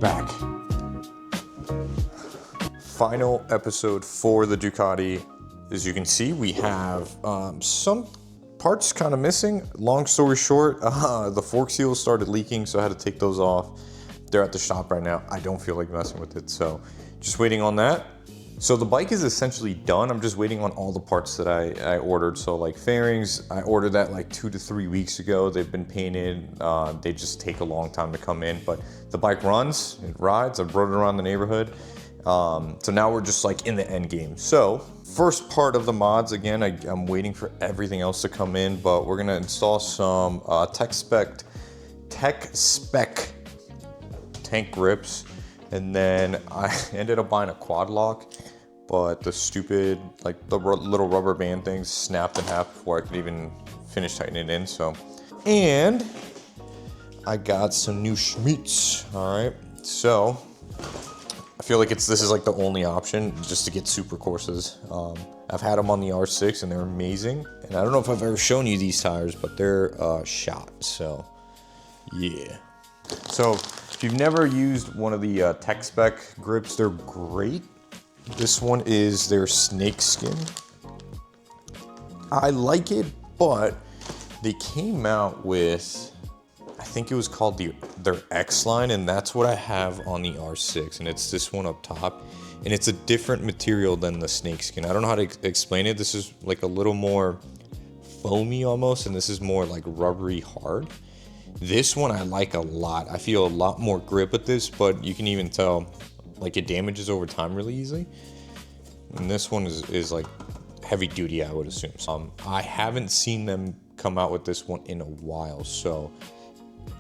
back. Final episode for the Ducati. As you can see, we have some parts kind of missing. Long story short, the fork seals started leaking, so I had to take those off. They're at the shop right now. I don't feel like messing with it, so just waiting on that. So the bike is essentially done. I'm just waiting on all the parts that I ordered. So like fairings, I ordered that like 2 to 3 weeks ago. They've been painted. They just take a long time to come in, but the bike runs, it rides. I've rode it around the neighborhood. So now we're just like in the end game. So first part of the mods, again, I'm waiting for everything else to come in, but we're gonna install some tech spec tank grips. And then I ended up buying a quad lock, but the stupid, like the little rubber band things snapped in half before I could even finish tightening it in, so. And I got some new Schmitz, all right? So, I feel like this is like the only option just to get super courses. I've had them on the R6 and they're amazing. And I don't know if I've ever shown you these tires, but they're shot, so yeah. So if you've never used one of the tech spec grips, they're great. This one is their snake skin. I like it, but they came out with, I think it was called their X line, and that's what I have on the R6, and it's this one up top, and it's a different material than the snake skin. I don't know how to explain it. This is like a little more foamy almost, and this is more like rubbery hard. This one I like a lot. I feel a lot more grip with this, but you can even tell like it damages over time really easily. And this one is like heavy duty, I would assume. I haven't seen them come out with this one in a while, so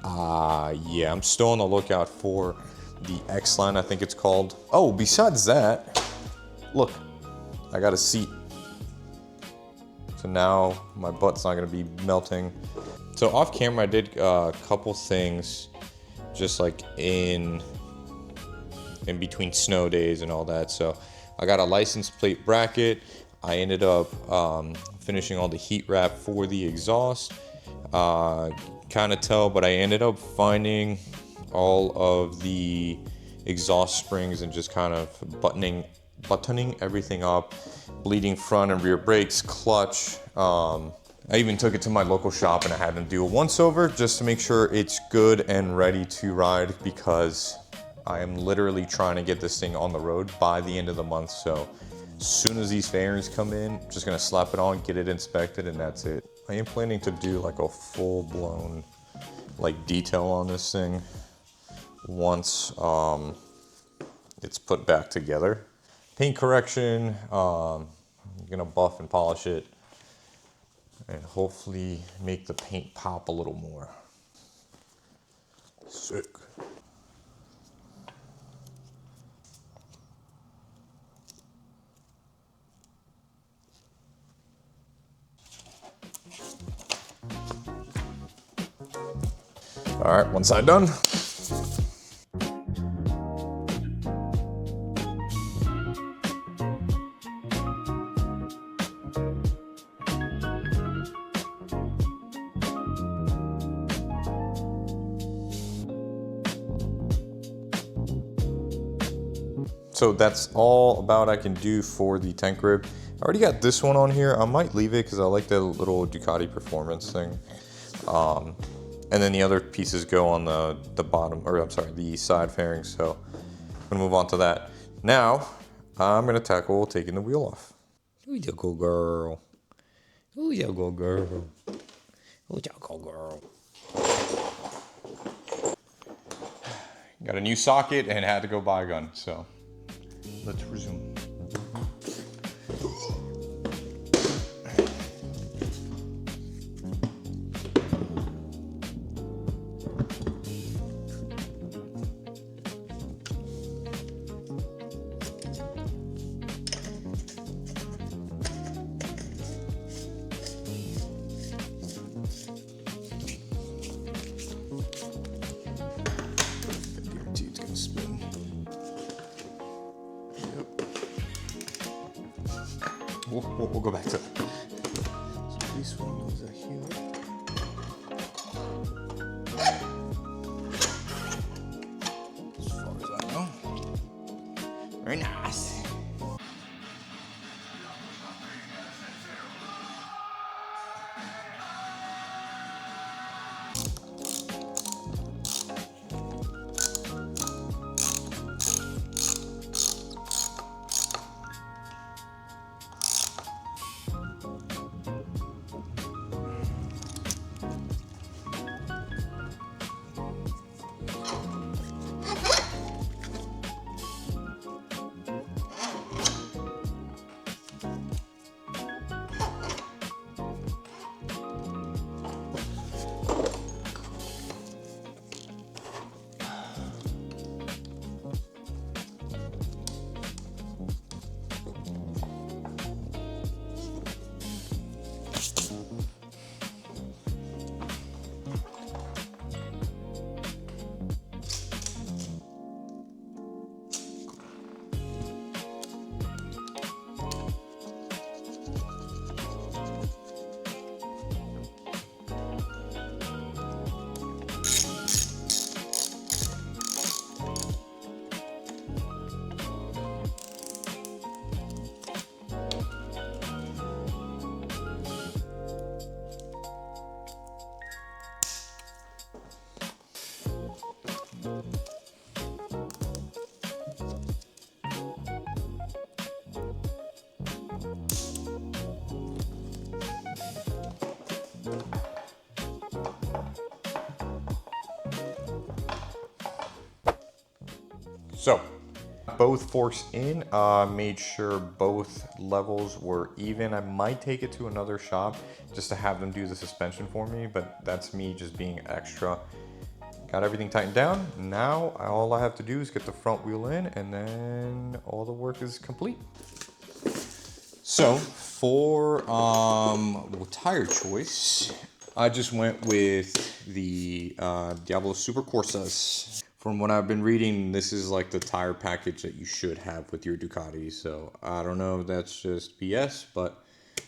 yeah, I'm still on the lookout for the X line, I think it's called. Oh, besides that, look, I got a seat. So now my butt's not gonna be melting. So off camera, I did a couple things just like in between snow days and all that. So I got a license plate bracket. I ended up finishing all the heat wrap for the exhaust. Kind of tell, but I ended up finding all of the exhaust springs and just kind of buttoning everything up, bleeding front and rear brakes, clutch. I even took it to my local shop and I had them do a once over just to make sure it's good and ready to ride, because I am literally trying to get this thing on the road by the end of the month. So as soon as these fairings come in, I'm just gonna slap it on, get it inspected, and that's it. I am planning to do like a full-blown like detail on this thing once it's put back together. Paint correction, I'm gonna buff and polish it and hopefully make the paint pop a little more. Sick. All right, one side done. So that's all about I can do for the tank grip. I already got this one on here. I might leave it because I like the little Ducati performance thing. And then the other pieces go on the bottom, or I'm sorry, the side fairings. So I'm gonna move on to that. Now, I'm gonna tackle taking the wheel off. Who you go, girl? Who you go, girl? Who you go, girl? Got a new socket and had to go buy a gun, so let's resume. We'll go back to it. So this one goes here. As far Very nice. So, both forks in, made sure both levels were even. I might take it to another shop just to have them do the suspension for me, but that's me just being extra. Got everything tightened down. Now, all I have to do is get the front wheel in and then all the work is complete. So, for tire choice, I just went with the Diablo Super Corsas. From what I've been reading, this is like the tire package that you should have with your Ducati. So I don't know if that's just BS, but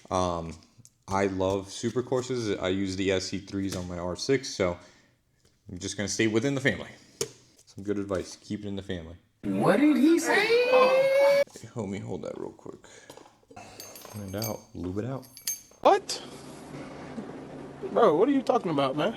I love Super Corsas. I use the SC3s on my R6, so I'm just gonna stay within the family. Some good advice, keep it in the family. What did he say? Hey, homie, hold that real quick. Clean it out, lube it out. What? Bro, what are you talking about, man?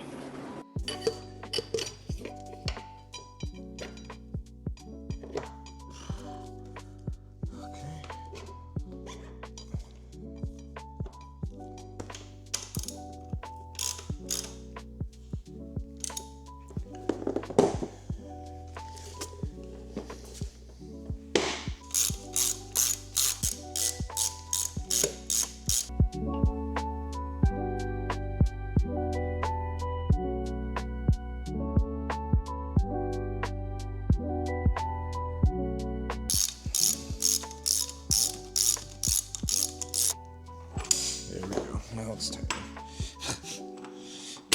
There we go. Now it's time.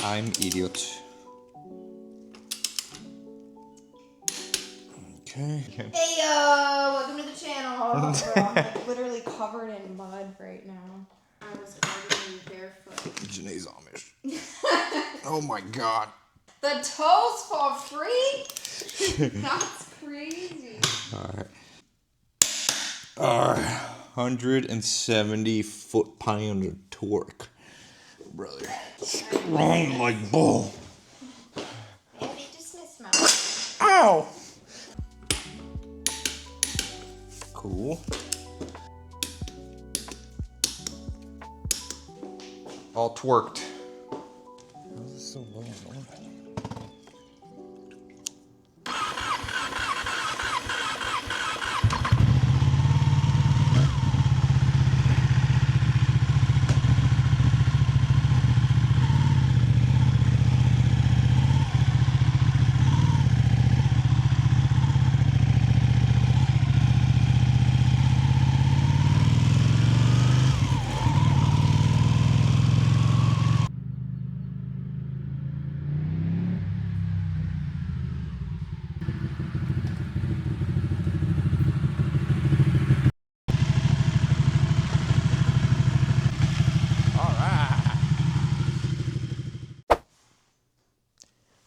I'm idiot. Okay. Hey yo, welcome to the channel. Bro, I'm like literally covered in mud right now. I was arguing barefoot. Janae's Amish. Oh my god. The toes for free? That's crazy. Alright. 170 foot-pound of torque. Brother. Strong like bull. Maybe just miss my. Ow! Cool. All twerked. How's this so low?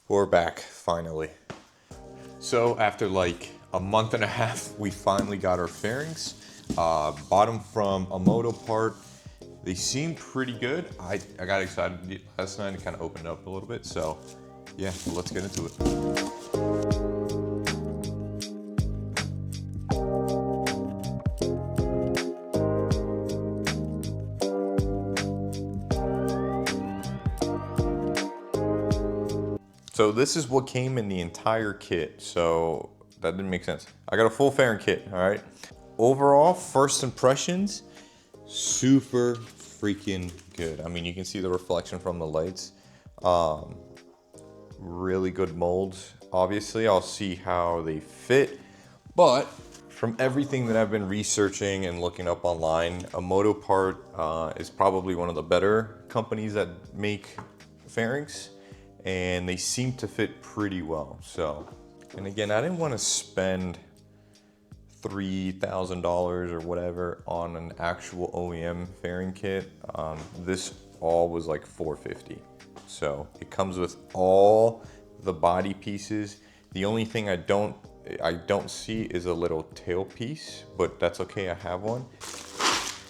We're back, finally. So after like a month and a half, we finally got our fairings. Bought them from Amotopart. They seem pretty good. I got excited last night and kind of opened it up a little bit. So yeah, let's get into it. So this is what came in the entire kit. So that didn't make sense. I got a full fairing kit, all right? Overall, first impressions, super freaking good. I mean, you can see the reflection from the lights. Really good molds. Obviously, I'll see how they fit. But from everything that I've been researching and looking up online, Amotopart is probably one of the better companies that make fairings. And they seem to fit pretty well. So, and again, I didn't want to spend $3,000 or whatever on an actual OEM fairing kit. This all was like $450. So it comes with all the body pieces. The only thing I don't see is a little tail piece, but that's okay, I have one.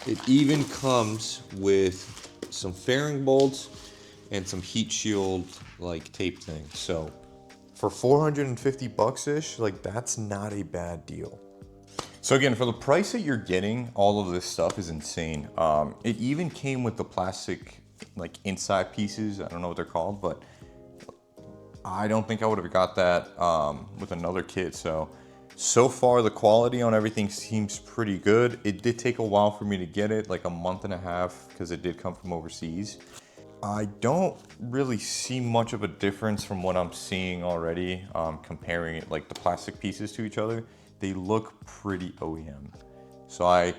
It even comes with some fairing bolts and some heat shield like tape thing. So for 450 bucks-ish, like that's not a bad deal. So again, for the price that you're getting, all of this stuff is insane. It even came with the plastic like inside pieces. I don't know what they're called, but I don't think I would have got that with another kit. So far the quality on everything seems pretty good. It did take a while for me to get it, like a month and a half, because it did come from overseas. I don't really see much of a difference from what I'm seeing already, comparing it like the plastic pieces to each other. They look pretty OEM. So I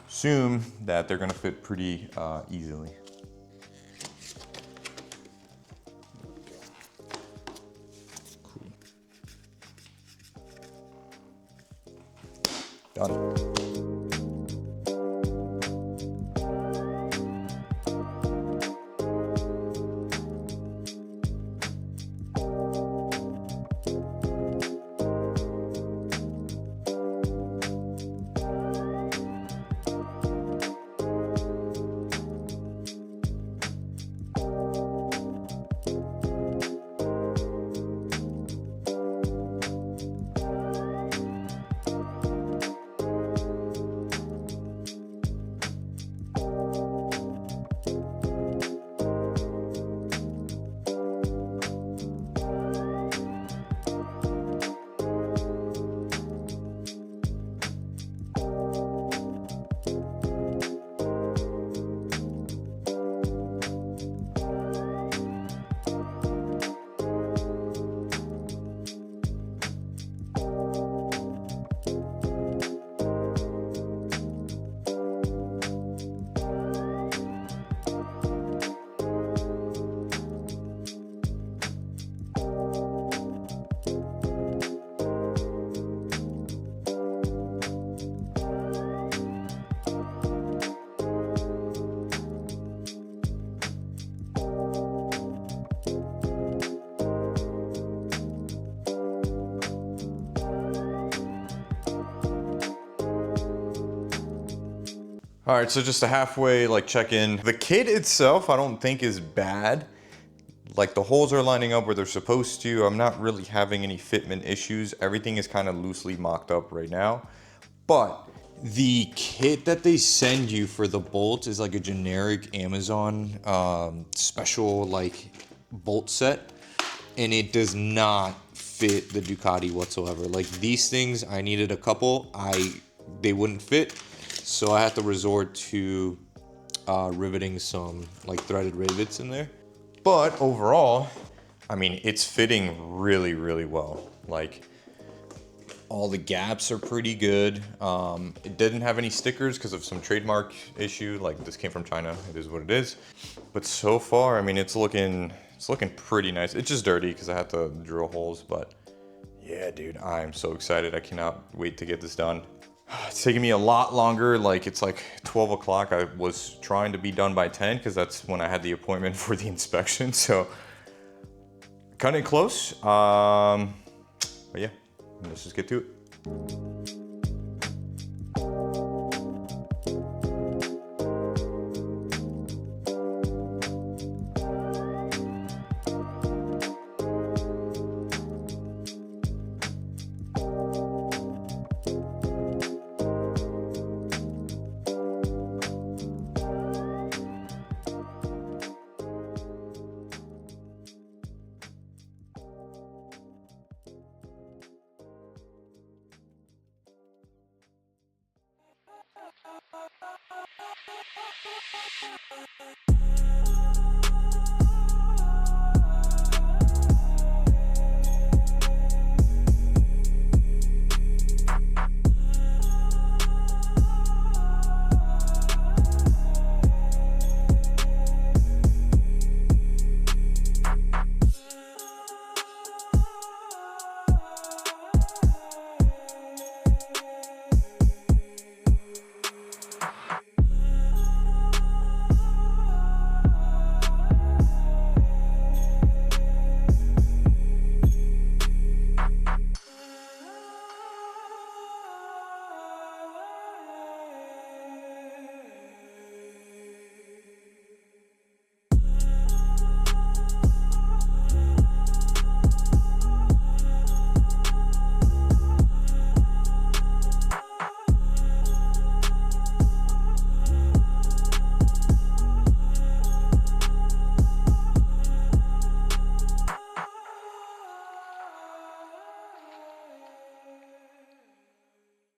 assume that they're gonna fit pretty easily. Cool. Done. All right, so just a halfway like check-in. The kit itself, I don't think is bad. Like the holes are lining up where they're supposed to. I'm not really having any fitment issues. Everything is kind of loosely mocked up right now. But the kit that they send you for the bolts is like a generic Amazon special like bolt set. And it does not fit the Ducati whatsoever. Like these things, I needed a couple. They wouldn't fit. So I had to resort to riveting some like threaded rivets in there. But overall, I mean, it's fitting really, really well. Like all the gaps are pretty good. It didn't have any stickers because of some trademark issue. Like this came from China, it is what it is. But so far, I mean, it's looking pretty nice. It's just dirty because I had to drill holes, but yeah, dude, I'm so excited. I cannot wait to get this done. It's taking me a lot longer. Like it's like 12 o'clock. I was trying to be done by 10 because that's when I had the appointment for the inspection. So cutting it close. But yeah, let's just get to it.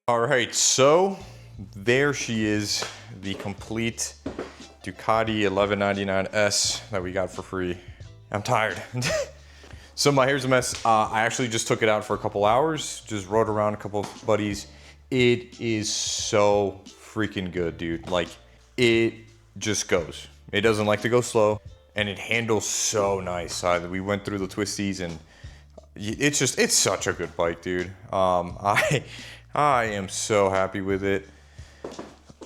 All right, so there she is, the complete Ducati 1199S that we got for free. I'm tired. So my hair's a mess. I actually just took it out for a couple hours, just rode around a couple of buddies. It is so freaking good, dude. Like, it just goes. It doesn't like to go slow, and it handles so nice. We went through the twisties, and it's such a good bike, dude. I am so happy with it.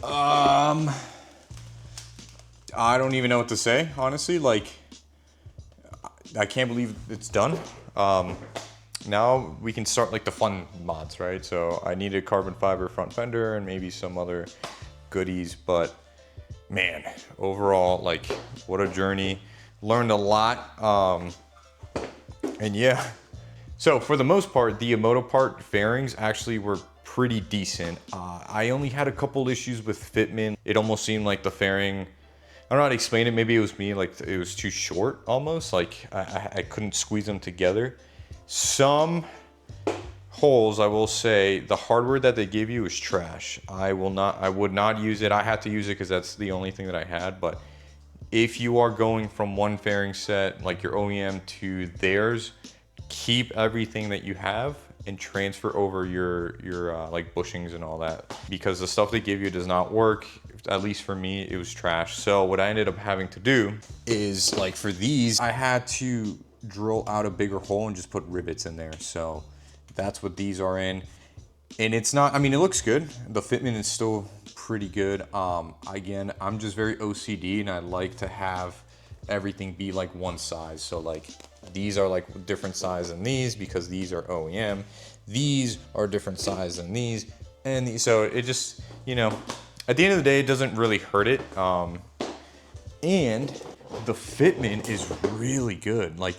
I don't even know what to say, honestly. Like, I can't believe it's done. Now we can start like the fun mods, right? So I need a carbon fiber front fender and maybe some other goodies, but man, overall, like, what a journey. Learned a lot. And yeah, so for the most part, the Amotopart fairings actually were pretty decent. I only had a couple issues with fitment. It almost seemed like the fairing, I don't know how to explain it. Maybe it was me, like it was too short almost. Like I couldn't squeeze them together. Some holes, I will say, the hardware that they give you is trash. I would not use it. I had to use it because that's the only thing that I had. But if you are going from one fairing set, like your OEM, to theirs, keep everything that you have and transfer over your like bushings and all that, because the stuff they give you does not work. At least for me, it was trash. So what I ended up having to do is, like, for these, I had to drill out a bigger hole and just put rivets in there. So that's what these are in. And it's not, I mean, it looks good. The fitment is still pretty good. Again, I'm just very OCD, and I like to have everything be like one size. So like, these are like different size than these because these are OEM. These are different size than these, and these. So it just, you know, at the end of the day, it doesn't really hurt it. And the fitment is really good. Like,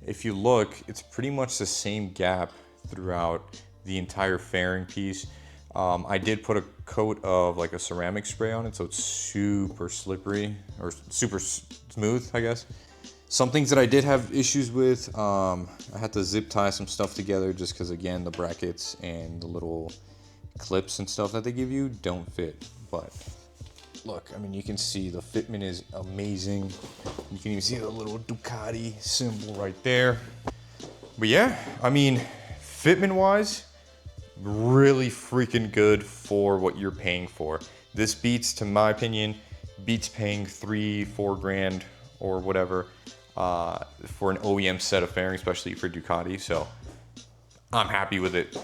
if you look, it's pretty much the same gap throughout the entire fairing piece. I did put a coat of like a ceramic spray on it, so it's super slippery, or super smooth, I guess. Some things that I did have issues with, I had to zip tie some stuff together just because, again, the brackets and the little clips and stuff that they give you don't fit. But look, I mean, you can see the fitment is amazing. You can even see the little Ducati symbol right there. But yeah, I mean, fitment wise, really freaking good for what you're paying for. This beats, to my opinion, beats paying $3-4 grand or whatever for an OEM set of fairings, especially for Ducati. So I'm happy with it.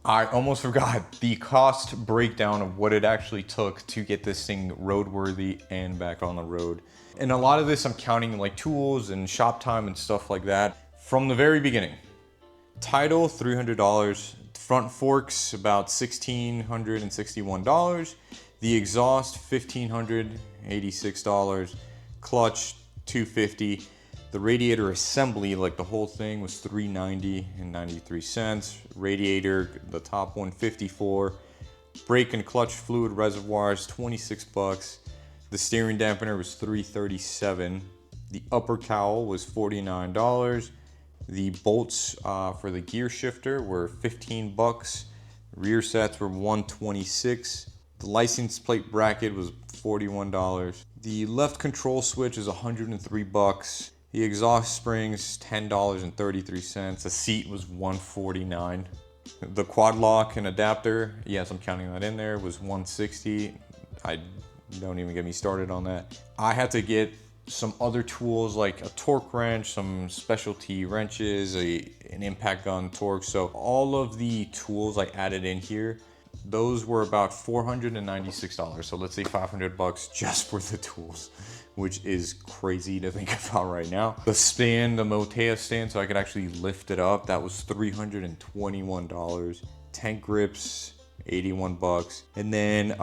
I almost forgot the cost breakdown of what it actually took to get this thing roadworthy and back on the road. And a lot of this, I'm counting like tools and shop time and stuff like that. From the very beginning, title $300, Front forks about $1,661. The exhaust $1,586. Clutch $250. The radiator assembly, like the whole thing, was $390.93. Radiator, the top one, $54. Brake and clutch fluid reservoirs, $26. The steering dampener was $337. The upper cowl was $49. The bolts for the gear shifter were $15. Rear sets were $126. The license plate bracket was $41. The left control switch is $103. The exhaust springs $10.33. The seat was $149. The quad lock and adapter, yes, I'm counting that in there, was $160. Don't even get me started on that. I had to get some other tools like a torque wrench, some specialty wrenches, an impact gun torque. So all of the tools I added in here, those were about $496. So let's say $500 just for the tools, which is crazy to think about right now. The stand, the Motea stand, so I could actually lift it up, that was $321. Tank grips, $81. And then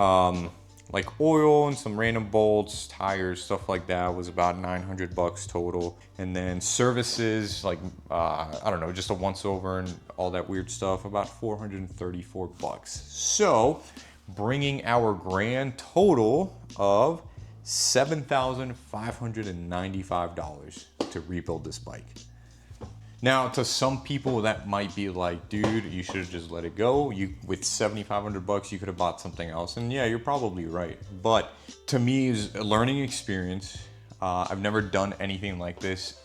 like oil and some random bolts, tires, stuff like that was about $900 total. And then services, like I don't know, just a once over and all that weird stuff, about $434. So bringing our grand total of $7,595 to rebuild this bike. Now, to some people that might be like, dude, you should have just let it go. With $7,500, you could have bought something else. And yeah, you're probably right. But to me, it's a learning experience. I've never done anything like this.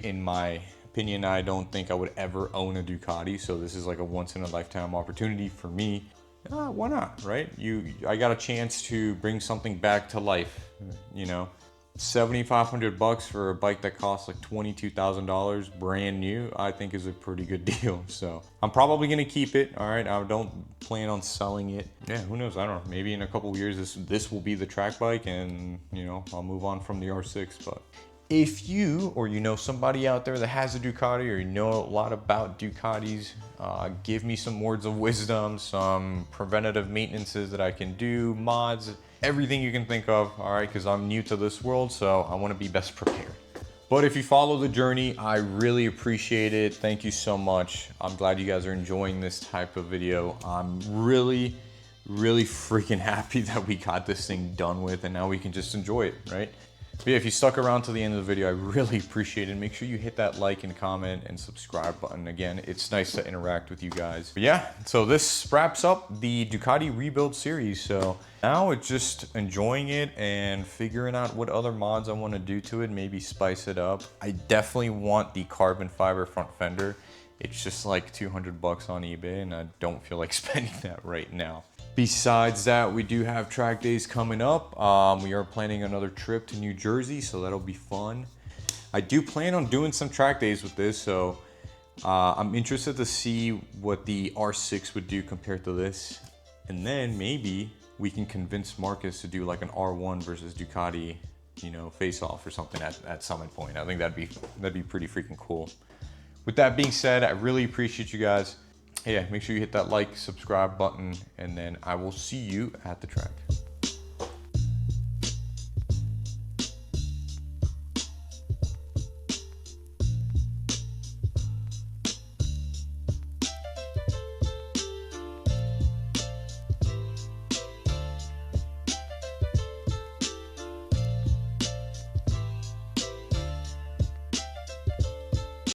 In my opinion, I don't think I would ever own a Ducati. So this is like a once in a lifetime opportunity for me. Why not, right? I got a chance to bring something back to life, you know. $7,500 for a bike that costs like $22,000 brand new, I think is a pretty good deal. So I'm probably gonna keep it. All right, I don't plan on selling it. Yeah, who knows? I don't know. Maybe in a couple of years this will be the track bike, and you know, I'll move on from the R6. But if you or you know somebody out there that has a Ducati, or you know a lot about Ducatis, give me some words of wisdom, some preventative maintenances that I can do, mods, everything you can think of, all right, because I'm new to this world, so I want to be best prepared. But if you follow the journey, I really appreciate it. Thank you so much. I'm glad you guys are enjoying this type of video. I'm really freaking happy that we got this thing done with, and now we can just enjoy it, right? But yeah, if you stuck around to the end of the video, I really appreciate it. Make sure you hit that like and comment and subscribe button. Again, it's nice to interact with you guys. But yeah, so this wraps up the Ducati rebuild series. So now it's just enjoying it and figuring out what other mods I want to do to it, maybe spice it up. I definitely want the carbon fiber front fender. It's just like $200 on eBay, and I don't feel like spending that right now. Besides that, we do have track days coming up. We are planning another trip to New Jersey, so that'll be fun. I do plan on doing some track days with this, so I'm interested to see what the R6 would do compared to this. And then maybe we can convince Marcus to do like an R1 versus Ducati, you know, face-off or something at Summit Point. I think that'd be pretty freaking cool. With that being said, I really appreciate you guys. Yeah, make sure you hit that like, subscribe button, and then I will see you at the track.